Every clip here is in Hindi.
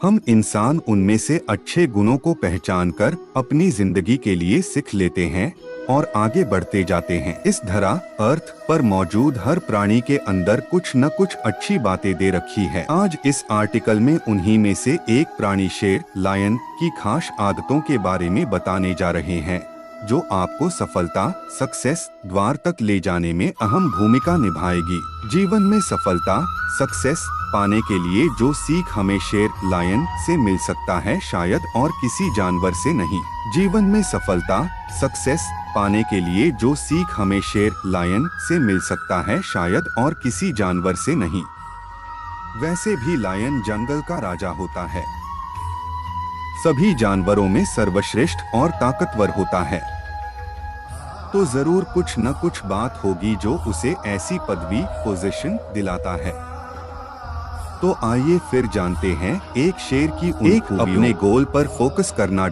हम इंसान उनमें से अच्छे गुणों को पहचानकर अपनी जिंदगी के लिए सीख लेते हैं और आगे बढ़ते जाते हैं। इस धरा अर्थ पर मौजूद हर प्राणी के अंदर कुछ न कुछ अच्छी बातें दे रखी है। आज इस आर्टिकल में उन्हीं में से एक प्राणी शेर लायन की खास आदतों के बारे में बताने जा रहे हैं, जो आपको सफलता सक्सेस द्वार तक ले जाने में अहम भूमिका निभाएगी। जीवन में सफलता सक्सेस पाने के लिए जो सीख हमें शेर लायन से मिल सकता है, शायद और किसी जानवर से नहीं। जीवन में सफलता सक्सेस पाने के लिए जो सीख हमें शेर लायन से मिल सकता है, शायद और किसी जानवर से नहीं। वैसे भी लायन जंगल का राजा होता है, सभी जानवरों में सर्वश्रेष्ठ और ताकतवर होता है, तो जरूर कुछ न कुछ बात होगी जो उसे ऐसी पदवी पोजीशन दिलाता है। तो आइए फिर जानते हैं एक शेर की एक अपने गोल पर फोकस करना।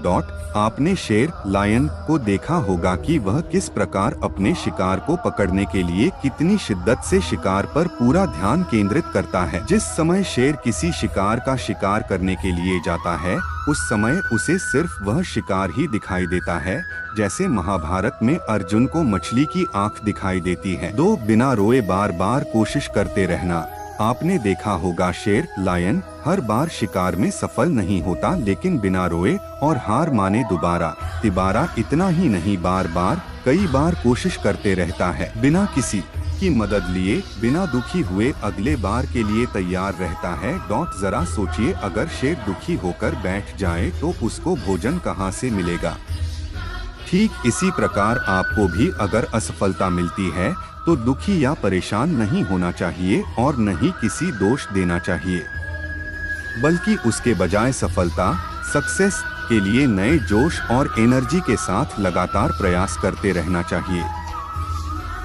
आपने शेर लायन को देखा होगा कि वह किस प्रकार अपने शिकार को पकड़ने के लिए कितनी शिद्दत से शिकार पर पूरा ध्यान केंद्रित करता है। जिस समय शेर किसी शिकार का शिकार करने के लिए जाता है, उस समय उसे सिर्फ वह शिकार ही दिखाई देता है, जैसे महाभारत में अर्जुन को मछली की आंख दिखाई देती है। दो बिना रोए बार बार कोशिश करते रहना। आपने देखा होगा शेर लायन हर बार शिकार में सफल नहीं होता, लेकिन बिना रोए और हार माने तिबारा इतना ही नहीं, बार बार कई बार कोशिश करते रहता है। बिना किसी की मदद लिए, बिना दुखी हुए अगले बार के लिए तैयार रहता है। जरा सोचिए, अगर शेर दुखी होकर बैठ जाए तो उसको भोजन कहाँ से मिलेगा। ठीक इसी प्रकार आपको भी अगर असफलता मिलती है तो दुखी या परेशान नहीं होना चाहिए और न ही किसी दोष देना चाहिए, बल्कि उसके बजाय सफलता सक्सेस के लिए नए जोश और एनर्जी के साथ लगातार प्रयास करते रहना चाहिए।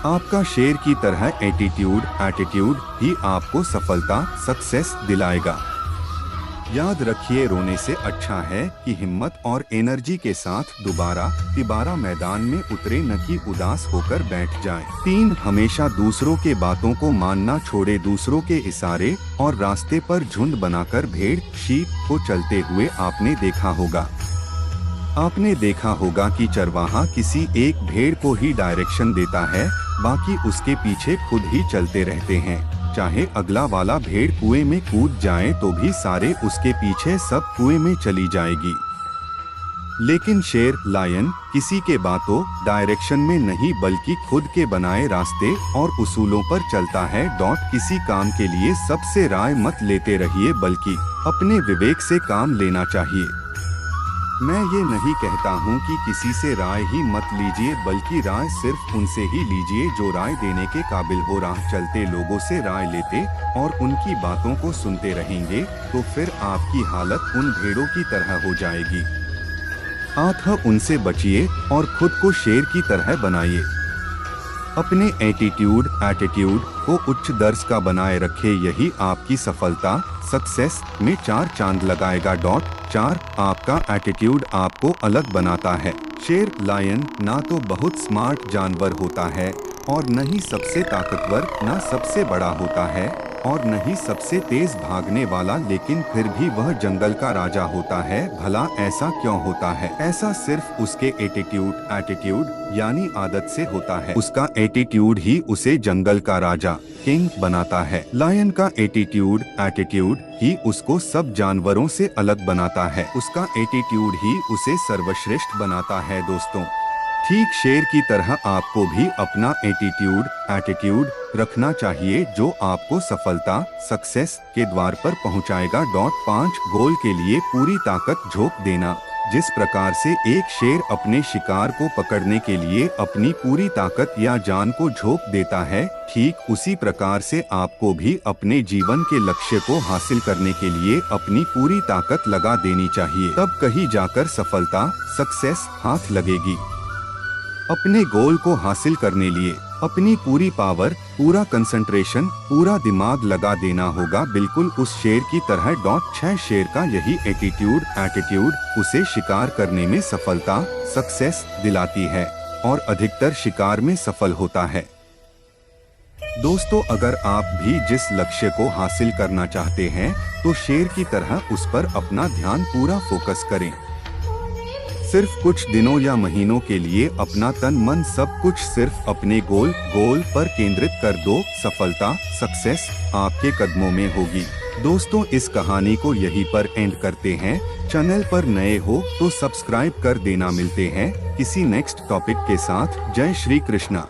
आपका शेर की तरह एटीट्यूड ही आपको सफलता सक्सेस दिलाएगा। याद रखिए, रोने से अच्छा है कि हिम्मत और एनर्जी के साथ तिबारा मैदान में उतरे, न कि उदास होकर बैठ जाए। 3 हमेशा दूसरों के बातों को मानना छोड़े। दूसरों के इशारे और रास्ते पर झुंड बनाकर भेड़ शीप को चलते हुए आपने देखा होगा कि चरवाहा किसी एक भेड़ को ही डायरेक्शन देता है, बाकी उसके पीछे खुद ही चलते रहते हैं। चाहे अगला वाला भेड़ कुएं में कूद जाए तो भी सारे उसके पीछे सब कुएं में चली जाएगी। लेकिन शेर लायन किसी के बातों डायरेक्शन में नहीं, बल्कि खुद के बनाए रास्ते और उसूलों पर चलता है। किसी काम के लिए सबसे राय मत लेते रहिए, बल्कि अपने विवेक से काम लेना चाहिए। मैं ये नहीं कहता हूँ कि किसी से राय ही मत लीजिए, बल्कि राय सिर्फ उनसे ही लीजिए जो राय देने के काबिल हो। राह चलते लोगों से राय लेते और उनकी बातों को सुनते रहेंगे तो फिर आपकी हालत उन भेड़ों की तरह हो जाएगी। उनसे बचिए और खुद को शेर की तरह बनाइए। अपने एटीट्यूड को उच्च दर्ज का बनाए रखे, यही आपकी सफलता सक्सेस में 4 चांद लगाएगा। 4 आपका एटीट्यूड आपको अलग बनाता है। शेर लायन ना तो बहुत स्मार्ट जानवर होता है और न ही सबसे ताकतवर, न सबसे बड़ा होता है और न ही सबसे तेज भागने वाला, लेकिन फिर भी वह जंगल का राजा होता है। भला ऐसा क्यों होता है? ऐसा सिर्फ उसके एटीट्यूड यानी आदत से होता है। उसका एटीट्यूड ही उसे जंगल का राजा किंग बनाता है। लायन का एटीट्यूड ही उसको सब जानवरों से अलग बनाता है। उसका एटीट्यूड ही उसे सर्वश्रेष्ठ बनाता है। दोस्तों, ठीक शेर की तरह आपको भी अपना एटीट्यूड रखना चाहिए, जो आपको सफलता सक्सेस के द्वार पर पहुंचाएगा। 5 गोल के लिए पूरी ताकत झोंक देना। जिस प्रकार से एक शेर अपने शिकार को पकड़ने के लिए अपनी पूरी ताकत या जान को झोंक देता है, ठीक उसी प्रकार से आपको भी अपने जीवन के लक्ष्य को हासिल करने के लिए अपनी पूरी ताकत लगा देनी चाहिए। तब कहीं जाकर सफलता सक्सेस हाथ लगेगी। अपने गोल को हासिल करने लिए अपनी पूरी पावर, पूरा कंसंट्रेशन, पूरा दिमाग लगा देना होगा, बिल्कुल उस शेर की तरह। 6 शेर का यही एटीट्यूड उसे शिकार करने में सफलता सक्सेस दिलाती है और अधिकतर शिकार में सफल होता है। दोस्तों, अगर आप भी जिस लक्ष्य को हासिल करना चाहते हैं तो शेर की तरह उस पर अपना ध्यान पूरा फोकस करें। सिर्फ कुछ दिनों या महीनों के लिए अपना तन मन सब कुछ सिर्फ अपने गोल पर केंद्रित कर दो। सफलता, सक्सेस आपके कदमों में होगी। दोस्तों, इस कहानी को यहीं पर एंड करते हैं। चैनल पर नए हो तो सब्सक्राइब कर देना। मिलते हैं किसी नेक्स्ट टॉपिक के साथ। जय श्री कृष्णा।